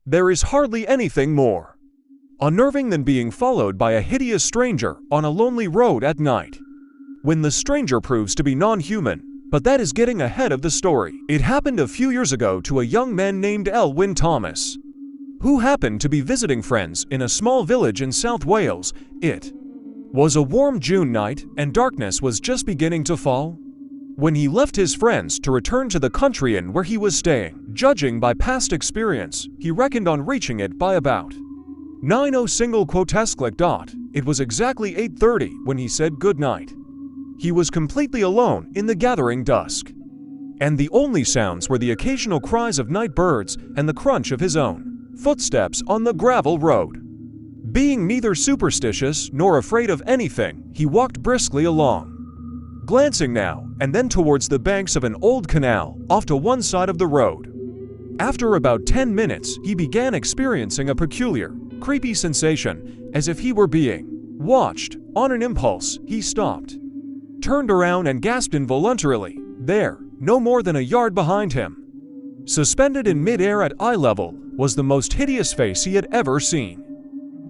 There is hardly anything more unnerving than being followed by a hideous stranger on a lonely road at night. When the stranger proves to be non-human, but that is getting ahead of the story. It happened a few years ago to a young man named Elwyn Thomas, who happened to be visiting friends in a small village in South Wales. It was a warm June night and darkness was just beginning to fall when he left his friends to return to the country inn where he was staying. Judging by past experience, he reckoned on reaching it by about 9:00. It was exactly 8:30 when he said goodnight. He was completely alone in the gathering dusk, and the only sounds were the occasional cries of night birds and the crunch of his own footsteps on the gravel road. Being neither superstitious nor afraid of anything, he walked briskly along, glancing now and then towards the banks of an old canal off to one side of the road. After about 10 minutes, he began experiencing a peculiar, creepy sensation, as if he were being watched. On an impulse, he stopped, turned around and gasped involuntarily. There, no more than a yard behind him, suspended in mid-air at eye level, was the most hideous face he had ever seen.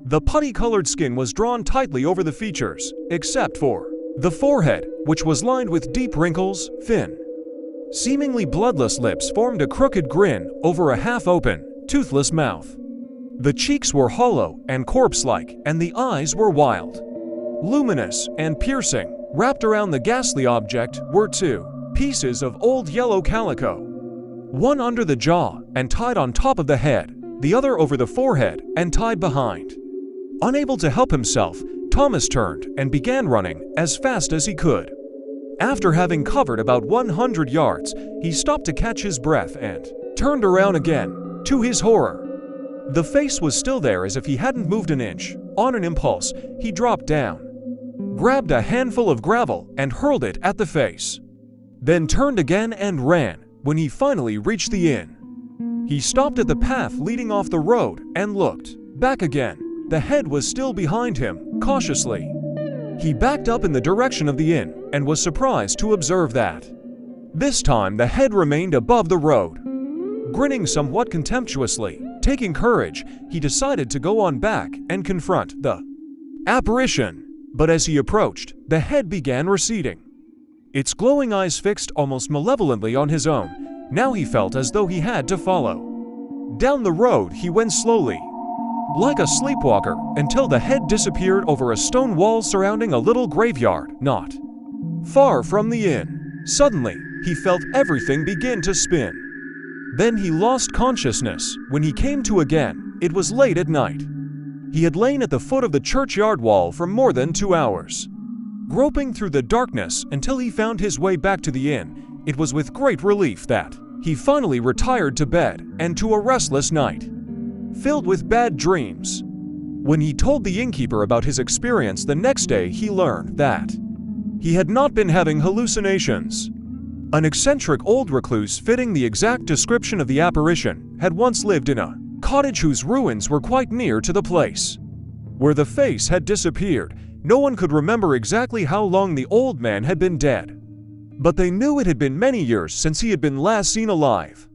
The putty-colored skin was drawn tightly over the features, except for the forehead, which was lined with deep wrinkles. Thin, seemingly bloodless lips formed a crooked grin over a half-open, toothless mouth. The cheeks were hollow and corpse-like, and the eyes were wild, luminous, and piercing. Wrapped around the ghastly object were two pieces of old yellow calico, one under the jaw and tied on top of the head, the other over the forehead and tied behind. Unable to help himself, Thomas turned and began running as fast as he could. After having covered about 100 yards, he stopped to catch his breath and turned around again. To his horror, the face was still there as if he hadn't moved an inch. On an impulse, he dropped down, grabbed a handful of gravel and hurled it at the face, then turned again and ran. When he finally reached the inn, he stopped at the path leading off the road and looked back again. The head was still behind him. Cautiously, he backed up in the direction of the inn and was surprised to observe that this time the head remained above the road. Grinning somewhat contemptuously, taking courage, he decided to go on back and confront the apparition. But as he approached, the head began receding, its glowing eyes fixed almost malevolently on his own. Now he felt as though he had to follow. Down the road he went slowly, like a sleepwalker, until the head disappeared over a stone wall surrounding a little graveyard not far from the inn. Suddenly, he felt everything begin to spin. Then he lost consciousness. When he came to again, it was late at night. He had lain at the foot of the churchyard wall for more than 2 hours, groping through the darkness until he found his way back to the inn. It was with great relief that he finally retired to bed and to a restless night, filled with bad dreams. When he told the innkeeper about his experience the next day, he learned that he had not been having hallucinations. An eccentric old recluse fitting the exact description of the apparition had once lived in a cottage whose ruins were quite near to the place where the face had disappeared. No one could remember exactly how long the old man had been dead, but they knew it had been many years since he had been last seen alive.